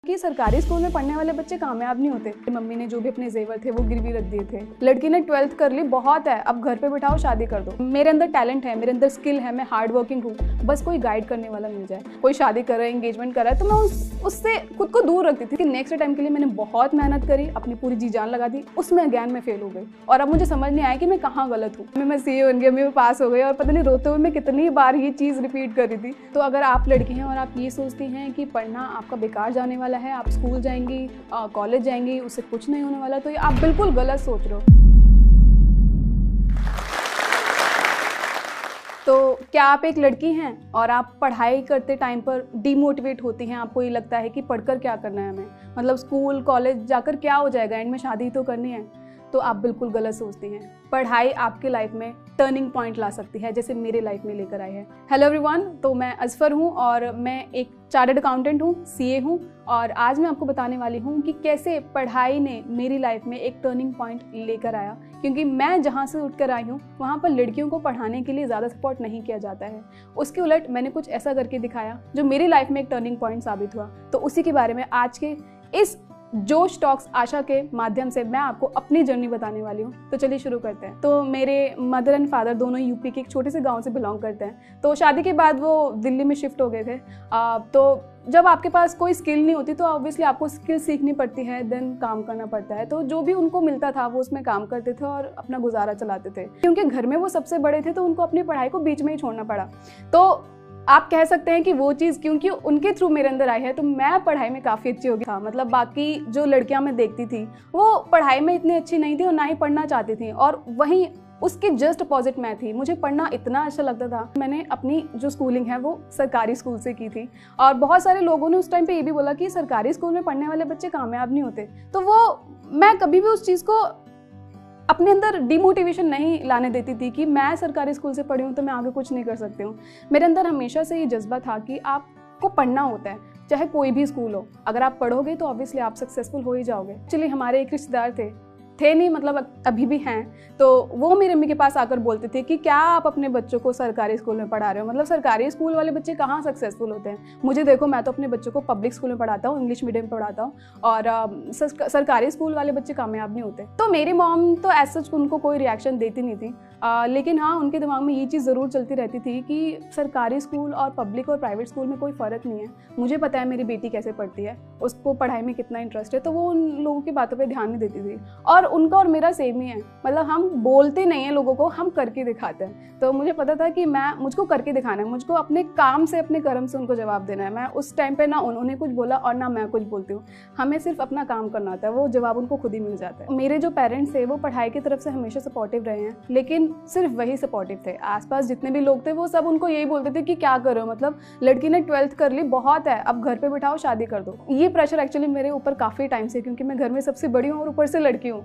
कि सरकारी स्कूल में पढ़ने वाले बच्चे कामयाब नहीं होते। मम्मी ने जो भी अपने जेवर थे वो गिरवी रख दिए थे। लड़की ने 12th कर ली, बहुत है, अब घर पे बिठाओ, शादी कर दो। मेरे अंदर टैलेंट है, मेरे अंदर स्किल है, मैं हार्ड वर्किंग हूँ, बस कोई गाइड करने वाला मिल जाए। कोई शादी कर रहा है, एंगेजमेंट कर रहा है, तो मैं उससे खुद को दूर रखती थी कि नेक्स्ट टाइम के लिए मैंने बहुत मेहनत करी, अपनी पूरी जी जान लगा दी, उसमें अगेन मैं फेल हो गई और अब मुझे समझ नहीं आया कि मैं कहाँ गलत हूँ। मैं सीए बन गई, मैं पास हो गई और पता नहीं रोते हुए मैं कितनी बार ये चीज़ रिपीट कर रही थी। तो अगर आप लड़की हैं और आप ये सोचती हैं कि पढ़ना आपका बेकार जाने वाला है, आप स्कूल जाएंगी, कॉलेज जाएंगी, उससे कुछ नहीं होने वाला, तो ये आप बिल्कुल गलत सोच रहे हो। तो क्या आप एक लड़की हैं और आप पढ़ाई करते टाइम पर डीमोटिवेट होती हैं, आपको ये लगता है कि पढ़कर क्या करना है हमें, मतलब स्कूल कॉलेज जाकर क्या हो जाएगा, एंड में शादी तो करनी है, तो आप बिल्कुल गलत सोचती हैं। पढ़ाई आपके लाइफ में टर्निंग पॉइंट ला सकती है, जैसे मेरे लाइफ में लेकर आई है। हेलो एवरीवन, तो मैं अजफर हूँ और मैं एक चार्टर्ड अकाउंटेंट हूँ, सीए हूँ, और आज मैं आपको बताने वाली हूँ कि कैसे पढ़ाई ने मेरी लाइफ में एक टर्निंग पॉइंट लेकर आया। क्योंकि मैं जहाँ से उठकर आई हूँ वहाँ पर लड़कियों को पढ़ाने के लिए ज़्यादा सपोर्ट नहीं किया जाता है। उसके उलट मैंने कुछ ऐसा करके दिखाया जो मेरी लाइफ में एक टर्निंग पॉइंट साबित हुआ। तो उसी के बारे में आज के इस जोश टॉक्स आशा के माध्यम से मैं आपको अपनी जर्नी बताने वाली हूँ। तो चलिए शुरू करते हैं। तो मेरे मदर एंड फादर दोनों यूपी के एक छोटे से गांव से बिलोंग करते हैं। तो शादी के बाद वो दिल्ली में शिफ्ट हो गए थे। तो जब आपके पास कोई स्किल नहीं होती तो ऑब्वियसली आपको स्किल सीखनी पड़ती है, देन काम करना पड़ता है। तो जो भी उनको मिलता था वो उसमें काम करते थे और अपना गुजारा चलाते थे। क्योंकि घर में वो सबसे बड़े थे तो उनको अपनी पढ़ाई को बीच में ही छोड़ना पड़ा। तो आप कह सकते हैं कि वो चीज़ क्योंकि उनके थ्रू मेरे अंदर आई है तो मैं पढ़ाई में काफ़ी अच्छी हो गई था। मतलब बाकी जो लड़कियां मैं देखती थी वो पढ़ाई में इतनी अच्छी नहीं थी और ना ही पढ़ना चाहती थी, और वहीं उसके जस्ट अपोजिट मैं थी। मुझे पढ़ना इतना अच्छा लगता था। मैंने अपनी जो स्कूलिंग है वो सरकारी स्कूल से की थी, और बहुत सारे लोगों ने उस टाइम पे ये भी बोला कि सरकारी स्कूल में पढ़ने वाले बच्चे कामयाब नहीं होते। तो वो मैं कभी भी उस चीज़ को अपने अंदर डिमोटिवेशन नहीं लाने देती थी कि मैं सरकारी स्कूल से पढ़ी हूँ तो मैं आगे कुछ नहीं कर सकती हूँ। मेरे अंदर हमेशा से ये जज्बा था कि आपको पढ़ना होता है, चाहे कोई भी स्कूल हो। अगर आप पढ़ोगे तो ऑब्वियसली आप सक्सेसफुल हो ही जाओगे। एक्चुअली हमारे एक रिश्तेदार थे नहीं, मतलब अभी भी हैं, तो वो मेरे मम्मी के पास आकर बोलते थे कि क्या आप अपने बच्चों को सरकारी स्कूल में पढ़ा रहे हो, मतलब सरकारी स्कूल वाले बच्चे कहाँ सक्सेसफुल होते हैं। मुझे देखो, मैं तो अपने बच्चों को पब्लिक स्कूल में पढ़ाता हूँ, इंग्लिश मीडियम पढ़ाता हूँ, और सरकारी स्कूल वाले बच्चे कामयाब नहीं होते। तो मेरी मॉम तो ऐसा उनको कोई रिएक्शन देती नहीं थी, लेकिन हाँ उनके दिमाग में ये चीज़ ज़रूर चलती रहती थी कि सरकारी स्कूल और पब्लिक और प्राइवेट स्कूल में कोई फ़र्क नहीं है। मुझे पता है मेरी बेटी कैसे पढ़ती है, उसको पढ़ाई में कितना इंटरेस्ट है, तो वो उन लोगों की बातों पे ध्यान नहीं देती थी। और उनका और मेरा सेम ही है, मतलब हम बोलते नहीं हैं लोगों को, हम करके दिखाते हैं। तो मुझे पता था कि मुझको करके दिखाना है, मुझको अपने काम से अपने कर्म से उनको जवाब देना है। मैं उस टाइम पे ना उन्होंने कुछ बोला और ना मैं कुछ बोलती हूँ, हमें सिर्फ अपना काम करना होता है, वो जवाब उनको खुद ही मिल जाता है। मेरे जो पेरेंट्स थे वो पढ़ाई की तरफ से हमेशा सपोर्टिव रहे हैं, लेकिन सिर्फ वही सपोर्टिव थे। आसपास जितने भी लोग थे वो सब उनको यही बोलते थे कि क्या करो, मतलब लड़की ने 12th कर ली, बहुत है, अब घर पे बिठाओ, शादी कर दो। ये प्रेशर एक्चुअली मेरे ऊपर काफ़ी टाइम से, क्योंकि मैं घर में सबसे बड़ी हूँ और ऊपर से लड़की हूँ।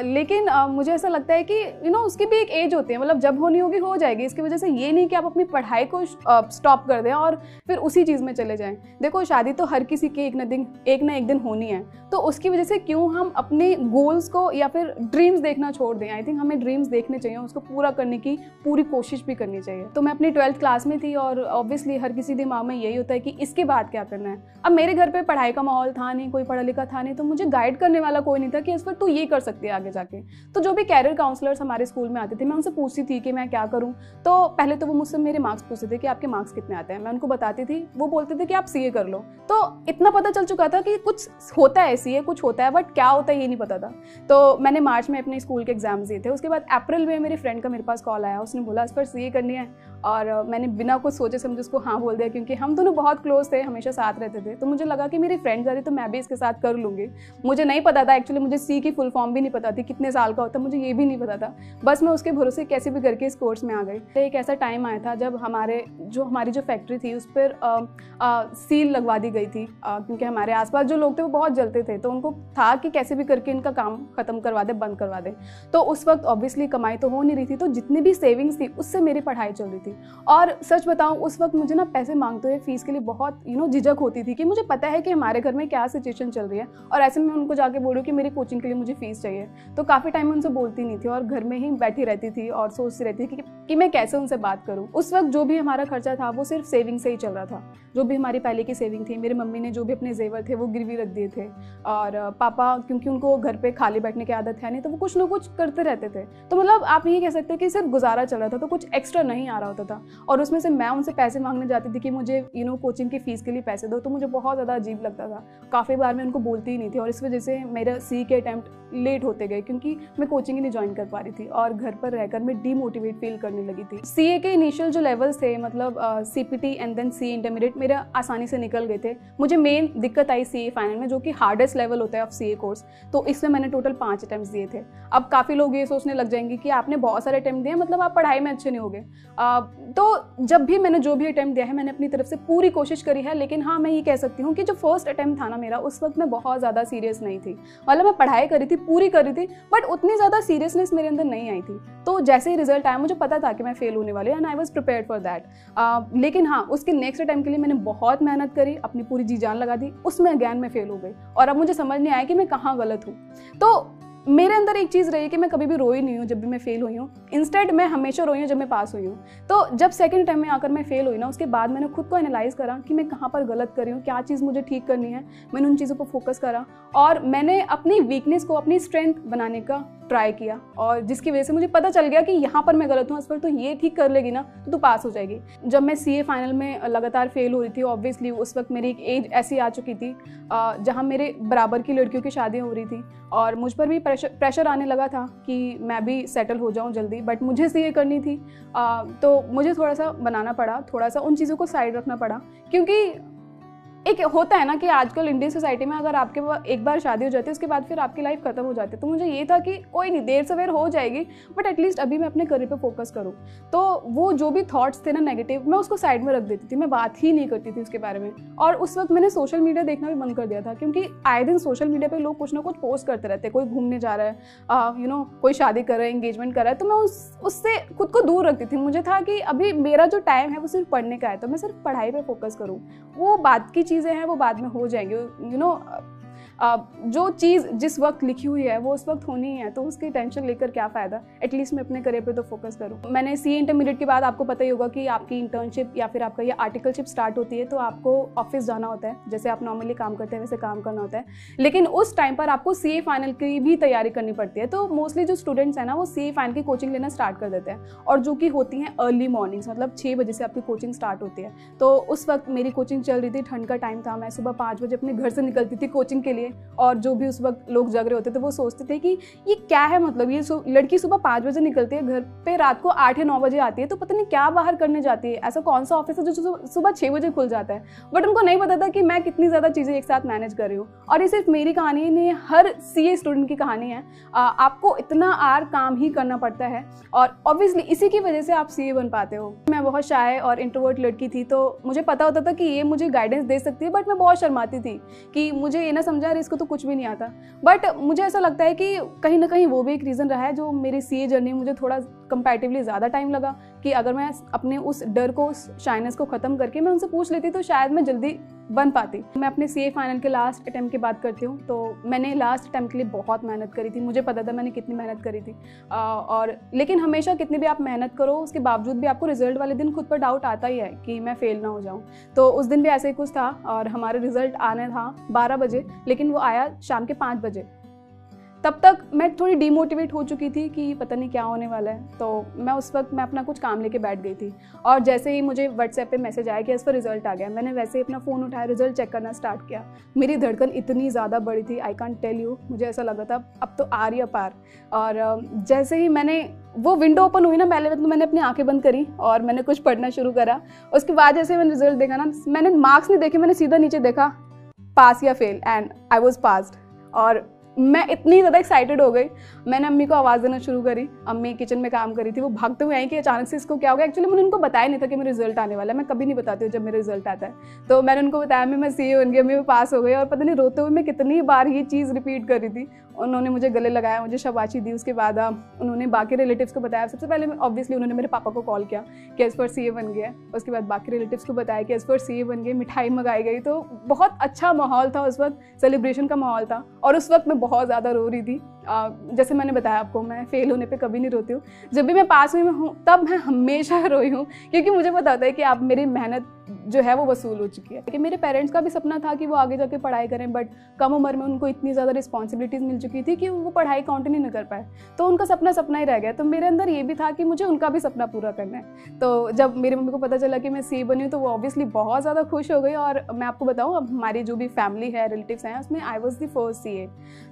लेकिन मुझे ऐसा लगता है कि उसकी भी एक एज होती है, मतलब जब होनी होगी हो जाएगी। इसकी वजह से ये नहीं कि आप अपनी पढ़ाई को स्टॉप कर दें और फिर उसी चीज़ में चले जाएं। देखो, शादी तो हर किसी की एक ना एक दिन होनी है, तो उसकी वजह से क्यों हम अपने गोल्स को या फिर ड्रीम्स देखना छोड़ दें। आई थिंक हमें ड्रीम्स देखने चाहिए, उसको पूरा करने की पूरी कोशिश भी करनी चाहिए। तो मैं अपनी 12th क्लास में थी और ऑब्वियसली हर किसी दिमाग में यही होता है कि इसके बाद क्या करना है। अब मेरे घर पे पढ़ाई का माहौल था नहीं, कोई पढ़ा लिखा था नहीं, तो मुझे गाइड करने वाला कोई नहीं था कि इस पर तू ये कर सकती है आगे जाके। तो जो भी कैरियर काउंसलर्स हमारे स्कूल में आते थे, मैं उनसे पूछती थी कि मैं क्या करूं। तो पहले तो वो मुझसे मेरे मार्क्स पूछते थे कि आपके मार्क्स कितने आते हैं, मैं उनको बताती थी, वो बोलते थे कि आप सीए कर लो। तो इतना पता चल चुका था कि कुछ होता है सीए, कुछ होता है, बट क्या होता है ये नहीं पता था। तो मैंने मार्च में अपने स्कूल के एग्जाम्स दिए थे। उसके बाद अप्रैल में मेरे फ्रेंड का मेरे पास कॉल आया, उसने बोला इस पर सीए करनी है, और मैंने बिना कुछ सोचे समझे उसको हाँ बोल दिया, क्योंकि हम दोनों बहुत क्लोज थे, हमेशा साथ रहते थे। तो मुझे लगा कि मेरी फ्रेंड जा रही तो मैं भी इसके साथ कर लूँगी। मुझे नहीं पता था एक्चुअली, मुझे सी की फुल फॉर्म भी नहीं पता थी, कितने साल का होता मुझे ये भी नहीं पता था। बस मैं उसके भरोसे कैसे भी करके इस कोर्स में आ गई। एक ऐसा टाइम आया था जब हमारी जो फैक्ट्री थी उस पर सील लगवा दी गई थी, क्योंकि हमारे आसपास जो लोग थे वो बहुत जलते थे, तो उनको था कि कैसे भी करके इनका काम खत्म करवा दे, बंद करवा दे। तो उस वक्त ऑब्वियसली कमाई तो हो नहीं रही थी, तो जितनी भी सेविंग्स थी उससे मेरी पढ़ाई चल रही थी। और सच बताऊं उस वक्त मुझे ना पैसे मांगते हुए फ़ीस के लिए बहुत झिझक होती थी कि मुझे पता है कि हमारे घर में क्या सिचुएशन चल रही है और ऐसे में उनको जाके बोलूँ कि मेरी कोचिंग के लिए मुझे फ़ीस चाहिए। तो काफ़ी टाइम उनसे बोलती नहीं थी और घर में ही बैठी रहती थी और सोचती रहती थी कि मैं कैसे उनसे बात करूँ। उस वक्त जो भी हमारा खर्चा था वो सिर्फ सेविंग से ही चल रहा था। जो भी हमारी पहले की सेविंग थी, मेरी मम्मी ने जो भी अपने जेवर थे वो गिरवी रख दिए थे और पापा क्योंकि उनको घर पे खाली बैठने की आदत है नहीं तो वो कुछ ना कुछ करते रहते थे। तो मतलब आप ये कह सकते हैं कि सिर्फ गुजारा चल रहा था, तो कुछ एक्स्ट्रा नहीं आ रहा होता था। और उसमें से मैं उनसे पैसे मांगने जाती थी कि मुझे कोचिंग की फ़ीस के लिए पैसे दो, तो मुझे बहुत ज़्यादा अजीब लगता था। काफ़ी बार मैं उनको बोलती ही नहीं थी और इस वजह से मेरा सी के अटैम्प्ट लेट होते गए क्योंकि मैं कोचिंग ही नहीं ज्वाइन कर पा रही थी और घर पर रहकर मैं डीमोटिवेट फील करने लगी थी। सीए के इनिशियल जो लेवल्स थे, मतलब CPT and then C intermediate, मेरा आसानी से निकल गए थे। मुझे मेन दिक्कत आई सीए फाइनल में, जो कि हार्डेस्ट लेवल होता है ऑफ सीए कोर्स। तो इसमें मैंने टोटल 5 अटैम्प्ट्स दिए थे। अब काफ़ी लोग ये सोचने लग जाएंगे कि आपने बहुत सारे अटैम्प्ट दिए मतलब आप पढ़ाई में अच्छे नहीं होगे। तो जब भी मैंने जो भी अटैम्प्ट दिया है मैंने अपनी तरफ से पूरी कोशिश करी है। लेकिन हाँ, मैं ये कह सकती हूँ कि जो फर्स्ट अटैम्प्ट था ना मेरा, उस वक्त मैं बहुत ज़्यादा सीरियस नहीं थी। मतलब मैं पढ़ाई करी थी, पूरी करी थी, बट उतनी ज़्यादा सीरियसनेस मेरे अंदर नहीं आई थी। तो जैसे ही रिजल्ट आया मुझे पता था कि मैं फेल होने वाली हूँ and I was prepared for that. लेकिन हाँ, उसके नेक्स्ट अटैम्प्ट के लिए मैंने बहुत मेहनत करी, अपनी पूरी जी जान लगा दी। उसमें अगैन मैं फेल हो गई और अब मुझे समझ नहीं आया कि मैं कहाँ गलत हूँ। तो मेरे अंदर एक चीज़ रही है कि मैं कभी भी रोई नहीं हूँ जब भी मैं फेल हुई हूँ। इंस्टेड मैं हमेशा रोई हूँ जब मैं पास हुई हूँ। तो जब सेकंड टाइम में आकर मैं फेल हुई ना, उसके बाद मैंने खुद को एनालाइज करा कि मैं कहाँ पर गलत कर रही हूँ, क्या चीज़ मुझे ठीक करनी है। मैंने उन चीज़ों पर फोकस करा और मैंने अपनी वीकनेस को अपनी स्ट्रेंथ बनाने का ट्राई किया और जिसकी वजह से मुझे पता चल गया कि यहाँ पर मैं गलत हूँ, इस पर तो ये ठीक कर लेगी ना तो तू पास हो जाएगी। जब मैं सीए फाइनल में लगातार फेल हो रही थी, ऑब्वियसली उस वक्त मेरी एक एज ऐसी आ चुकी थी जहाँ मेरे बराबर की लड़कियों की शादियाँ हो रही थी और मुझ पर भी प्रेशर आने लगा था कि मैं भी सेटल हो जाऊँ जल्दी, बट मुझे सीए करनी थी। तो मुझे थोड़ा सा बनाना पड़ा, थोड़ा सा उन चीज़ों को साइड रखना पड़ा, क्योंकि एक होता है ना कि आजकल इंडियन सोसाइटी में अगर आपके एक बार शादी हो जाती है उसके बाद फिर आपकी लाइफ खत्म हो जाती है। तो मुझे ये था कि कोई नहीं, देर सवेर हो जाएगी, बट एटलीस्ट अभी मैं अपने करियर पे फोकस करूँ। तो वो जो भी थॉट्स थे ना नेगेटिव, मैं उसको साइड में रख देती थी, मैं बात ही नहीं करती थी उसके बारे में। और उस वक्त मैंने सोशल मीडिया देखना भी बंद कर दिया था, क्योंकि आए दिन सोशल मीडिया पर लोग कुछ ना कुछ पोस्ट करते रहते हैं। कोई घूमने जा रहा है, कोई शादी कर रहा है, एंगेजमेंट कर रहा है, तो मैं उससे खुद को दूर रखती थी। मुझे था कि अभी मेरा जो टाइम है वो सिर्फ पढ़ने का है, तो मैं सिर्फ पढ़ाई पर फोकस करूँ। वो बात की चीज़ें हैं, वो बाद में हो जाएंगे। जो चीज़ जिस वक्त लिखी हुई है वो उस वक्त होनी है, तो उसकी टेंशन लेकर क्या फ़ायदा। एटलीस्ट मैं अपने करियर पे तो फोकस करूँ। मैंने सीए इंटरमीडिएट के बाद आपको पता ही होगा कि आपकी इंटर्नशिप या फिर आपका ये आर्टिकलशिप स्टार्ट होती है, तो आपको ऑफिस जाना होता है। जैसे आप नॉर्मली काम करते हैं वैसे काम करना होता है, लेकिन उस टाइम पर आपको सीए फाइनल की भी तैयारी करनी पड़ती है। तो मोस्टली जो स्टूडेंट्स हैं ना, वो सीए फाइनल की कोचिंग लेना स्टार्ट कर देते हैं, और जो कि होती हैं अर्ली मॉर्निंग्स, मतलब 6 बजे से आपकी कोचिंग स्टार्ट होती है। तो उस वक्त मेरी कोचिंग चल रही थी, ठंड का टाइम था, मैं सुबह 5 बजे अपने घर से निकलती थी कोचिंग के लिए। और जो भी उस वक्त लोग जग रहे होते थे वो सोचते थे कि ये क्या है, मतलब ये लड़की सुबह 5 बजे निकलती है, घर पे रात को 8 या 9 बजे आती है, तो पता नहीं क्या बाहर करने जाती है। ऐसा कौन सा ऑफिस है जो सुबह 6 बजे खुल जाता है। बट उनको नहीं पता था कि मैं कितनी ज़्यादा चीज़ें एक साथ मैनेज कर रही हूँ। और ये सिर्फ मेरी कहानी नहीं है, हर सीए स्टूडेंट की कहानी है। आपको इतना काम ही करना पड़ता है, और ऑब्वियसली इसी की वजह से आप सीए बन पाते हो। मैं बहुत शाय और इंट्रोवर्ट लड़की थी, तो मुझे पता होता था कि ये मुझे गाइडेंस दे सकती है, बट मैं बहुत शर्माती थी कि मुझे ये ना समझा, इसको तो कुछ भी नहीं आता। बट मुझे ऐसा लगता है कि कहीं ना कहीं वो भी एक रीज़न रहा है जो मेरी सीए जर्नी में मुझे थोड़ा कंपैरेटिवली ज़्यादा टाइम लगा, कि अगर मैं अपने उस डर को, उस शाइनेस को ख़त्म करके मैं उनसे पूछ लेती तो शायद मैं जल्दी बन पाती। मैं अपने सीए फाइनल के लास्ट अटैम्प्ट की बात करती हूँ, तो मैंने लास्ट अटैम्प्ट के लिए बहुत मेहनत करी थी। मुझे पता था मैंने कितनी मेहनत करी थी, और लेकिन हमेशा कितनी भी आप मेहनत करो उसके बावजूद भी आपको रिजल्ट वाले दिन खुद पर डाउट आता ही है कि मैं फेल ना हो जाऊँ। तो उस दिन भी ऐसे ही कुछ था, और हमारा रिजल्ट आना था 12 बजे, लेकिन वो आया शाम के 5 बजे। तब तक मैं थोड़ी डीमोटिवेट हो चुकी थी कि पता नहीं क्या होने वाला है। तो मैं उस वक्त अपना कुछ काम लेके बैठ गई थी, और जैसे ही मुझे व्हाट्सएप पे मैसेज आया कि इस पर रिजल्ट आ गया, मैंने वैसे ही अपना फ़ोन उठाया, रिजल्ट चेक करना स्टार्ट किया। मेरी धड़कन इतनी ज़्यादा बढ़ी थी, आई कांट टेल यू। मुझे ऐसा लगा था अब तो आ रही है पार। और जैसे ही मैंने वो विंडो ओपन हुई ना, पहले तो मैंने अपनी आंखें बंद करी और मैंने कुछ पढ़ना शुरू करा। उसके बाद जैसे मैंने रिजल्ट देखा ना, मैंने मार्क्स नहीं देखे, मैंने सीधा नीचे देखा पास या fail, and I was passed. और मैं इतनी ज़्यादा एक्साइटेड हो गई, मैंने अम्मी को आवाज़ देना शुरू करी। अम्मी किचन में काम कर रही थी, वो भागते हुए आई कि अचानक से इसको क्या हो गया। एक्चुअली मैंने उनको बताया नहीं था कि मेरा रिजल्ट आने वाला है, मैं कभी नहीं बताती हूँ जब मेरा रिजल्ट आता है। तो मैंने उनको बताया मैं सीए बन गई, मैं पास हो गई। और पता नहीं रोते हुए मैं कितनी बार ये चीज़ रिपीट कर रही थी। उन्होंने मुझे गले लगाया, मुझे शाबाशी दी। उसके बाद उन्होंने बाकी रिलेटिव्स को बताया। सबसे पहले ऑब्वियसली उन्होंने मेरे पापा को कॉल किया कि एज़ पर सीए बन गया। उसके बाद बाकी रिलेटिव्स को बताया कि एज़ पर सीए बन गए, मिठाई मंगाई गई। तो बहुत अच्छा माहौल था उस वक्त, सेलिब्रेशन का माहौल था। और उस वक्त मैं बहुत ज़्यादा रो रही थी। जैसे मैंने बताया आपको, मैं फेल होने पे कभी नहीं रोती हूँ। जब भी मैं पास हुई हूँ तब मैं हमेशा रोई हूँ, क्योंकि मुझे पता होता है कि आप मेरी मेहनत जो है वो वसूल हो चुकी है। कि मेरे पेरेंट्स का भी सपना था कि वो आगे जाके पढ़ाई करें, बट कम उम्र में उनको इतनी ज़्यादा रिस्पॉन्सिबिलिटीज़ मिल चुकी थी कि वो पढ़ाई कंटिन्यू नहीं कर पाए। तो उनका सपना सपना ही रह गया। तो मेरे अंदर ये भी था कि मुझे उनका भी सपना पूरा करना है। तो जब मेरी मम्मी को पता चला कि मैं सीए बनी हूँ तो वो ऑब्वियसली बहुत ज़्यादा खुश हो गई। और मैं आपको बताऊँ, अब हमारी जो भी फैमिली है, रिलेटिव्स हैं, उसमें I was the first CA.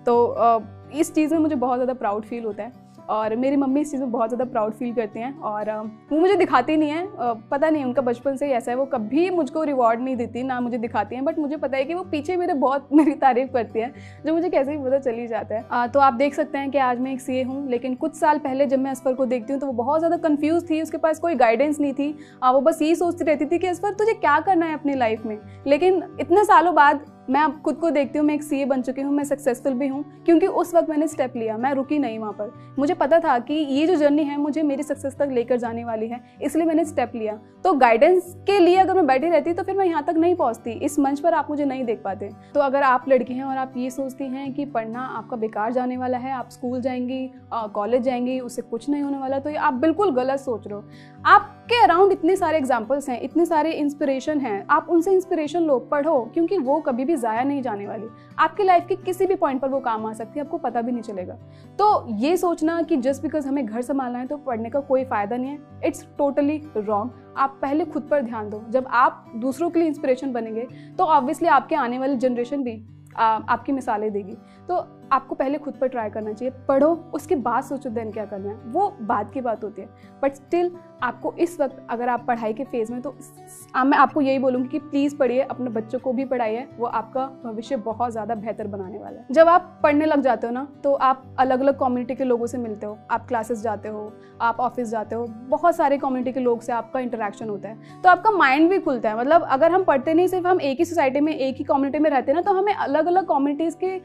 तो इस चीज़ में मुझे बहुत ज़्यादा प्राउड फील होता है। और मेरी मम्मी इस चीज़ में बहुत ज़्यादा प्राउड फील करती हैं। और वो मुझे दिखाती नहीं है, पता नहीं उनका बचपन से ही ऐसा है, वो कभी मुझको रिवॉर्ड नहीं देती, ना मुझे दिखाती हैं। बट मुझे पता है कि वो पीछे मेरे बहुत मेरी तारीफ़ करती हैं, जो मुझे कैसे ही पता चली जाता है। तो आप देख सकते हैं कि आज मैं एक सीए हूँ, लेकिन कुछ साल पहले जब मैं असफर को देखती हूँ तो वो बहुत ज़्यादा कन्फ्यूज़ थी। उसके पास कोई गाइडेंस नहीं थी। वो बस यही सोचती रहती थी कि असफर तुझे क्या करना है अपनी लाइफ में। लेकिन इतने सालों बाद मैं अब खुद को देखती हूँ, मैं एक सीए बन चुकी हूँ, मैं सक्सेसफुल भी हूँ, क्योंकि उस वक्त मैंने स्टेप लिया, मैं रुकी नहीं वहाँ पर। मुझे पता था कि ये जो जर्नी है मुझे मेरी सक्सेस तक लेकर जाने वाली है, इसलिए मैंने स्टेप लिया। तो गाइडेंस के लिए अगर मैं बैठी रहती तो फिर मैं यहाँ तक नहीं पहुँचती, इस मंच पर आप मुझे नहीं देख पाते। तो अगर आप लड़की हैं और आप ये सोचती हैं कि पढ़ना आपका बेकार जाने वाला है, आप स्कूल जाएंगी, कॉलेज जाएंगी, उससे कुछ नहीं होने वाला, तो ये आप बिल्कुल गलत सोच रहे हो। आपके अराउंड इतने सारे एग्जाम्पल्स हैं, इतने सारे इंस्पिरेशन हैं, आप उनसे इंस्पिरेशन लो, पढ़ो, क्योंकि वो कभी भी ज़ाया नहीं जाने वाली। आपकी लाइफ के किसी भी पॉइंट पर वो काम आ सकती है, आपको पता भी नहीं चलेगा। तो ये सोचना कि जस्ट बिकॉज हमें घर संभालना है तो पढ़ने का कोई फ़ायदा नहीं है, इट्स टोटली रॉन्ग। आप पहले खुद पर ध्यान दो। जब आप दूसरों के लिए इंस्पिरेशन बनेंगे तो ऑब्वियसली आपके आने वाली जनरेशन भी आपकी मिसालें देगी। तो आपको पहले खुद पर ट्राई करना चाहिए, पढ़ो, उसके बाद सोचो देन क्या करना है, वो बाद की बात होती है। बट स्टिल आपको इस वक्त अगर आप पढ़ाई के फेज़ में, तो मैं आपको यही बोलूँगी कि प्लीज़ पढ़िए, अपने बच्चों को भी पढ़ाइए, वो आपका भविष्य बहुत ज़्यादा बेहतर बनाने वाला है। जब आप पढ़ने लग जाते हो ना, तो आप अलग अलग कम्युनिटी के लोगों से मिलते हो, आप क्लासेस जाते हो, आप ऑफिस जाते हो, बहुत सारे कम्युनिटी के लोग से आपका इंटरेक्शन होता है, तो आपका माइंड भी खुलता है। मतलब अगर हम पढ़ते नहीं, सिर्फ हम एक ही सोसाइटी में, एक ही कम्युनिटी में रहते हैं ना, तो हमें अलग अलग कम्युनिटीज़ के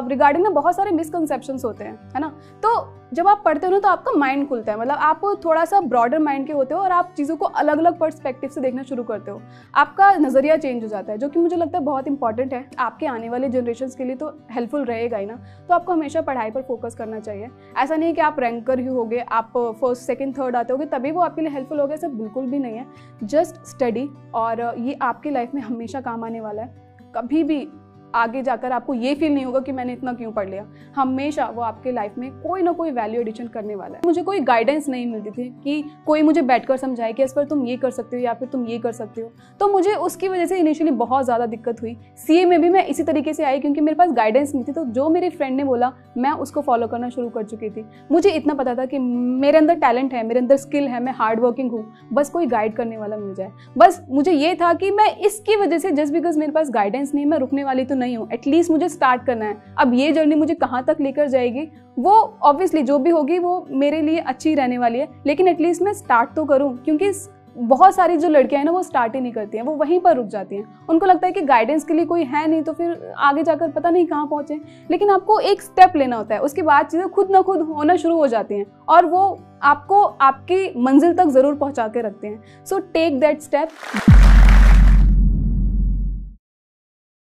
रिगार्डिंग ना बहुत सारे मिसकंसेप्शंस होते हैं, है ना। तो जब आप पढ़ते हो ना तो आपका माइंड खुलता है, मतलब आप थोड़ा सा ब्रॉडर माइंड के होते हो और आप चीज़ों को अलग अलग पर्सपेक्टिव से देखना शुरू करते हो, आपका नज़रिया चेंज हो जाता है, जो कि मुझे लगता है बहुत इंपॉर्टेंट है आपके आने वाले जनरेशन्स के लिए। तो हेल्पफुल रहेगा ही ना। तो आपको हमेशा पढ़ाई पर फोकस करना चाहिए। ऐसा नहीं है कि आप रैंकर ही होगे, आप फर्स्ट सेकंड थर्ड आते होगे तभी वो आपके लिए हेल्पफुल होगा, ऐसा बिल्कुल भी नहीं है। जस्ट स्टडी, और ये आपकी लाइफ में हमेशा काम आने वाला है। कभी भी आगे जाकर आपको ये फील नहीं होगा कि मैंने इतना क्यों पढ़ लिया, हमेशा वो आपके लाइफ में कोई ना कोई वैल्यू एडिशन करने वाला है। मुझे कोई गाइडेंस नहीं मिलती थी कि कोई मुझे बैठकर समझाए कि इस पर तुम ये कर सकते हो या फिर तुम ये कर सकते हो, तो मुझे उसकी वजह से इनिशियली बहुत ज़्यादा दिक्कत हुई। सीए में भी मैं इसी तरीके से आई, क्योंकि मेरे पास गाइडेंस नहीं थी। तो जो मेरी फ्रेंड ने बोला मैं उसको फॉलो करना शुरू कर चुकी थी। मुझे इतना पता था कि मेरे अंदर टैलेंट है, मेरे अंदर स्किल है, मैं हार्ड वर्किंग हूँ, बस कोई गाइड करने वाला मिल जाए। बस मुझे ये था कि मैं इसकी वजह से, जस्ट बिकॉज मेरे पास गाइडेंस नहीं, मैं रुकने वाली तो नहीं हूँ, एटलीस्ट मुझे स्टार्ट करना है। अब ये जर्नी मुझे कहाँ तक लेकर जाएगी वो ऑब्वियसली जो भी होगी वो मेरे लिए अच्छी रहने वाली है, लेकिन एटलीस्ट मैं स्टार्ट तो करूँ। क्योंकि बहुत सारी जो लड़कियां हैं ना वो स्टार्ट ही नहीं करती हैं, वो वहीं पर रुक जाती हैं। उनको लगता है कि गाइडेंस के लिए कोई है नहीं, तो फिर आगे जाकर पता नहीं कहाँ पहुँचे। लेकिन आपको एक स्टेप लेना होता है, उसके बाद चीज़ें खुद ना खुद होना शुरू हो जाती हैं और वो आपको आपकी मंजिल तक ज़रूर पहुँचा के रखते हैं। So take that step.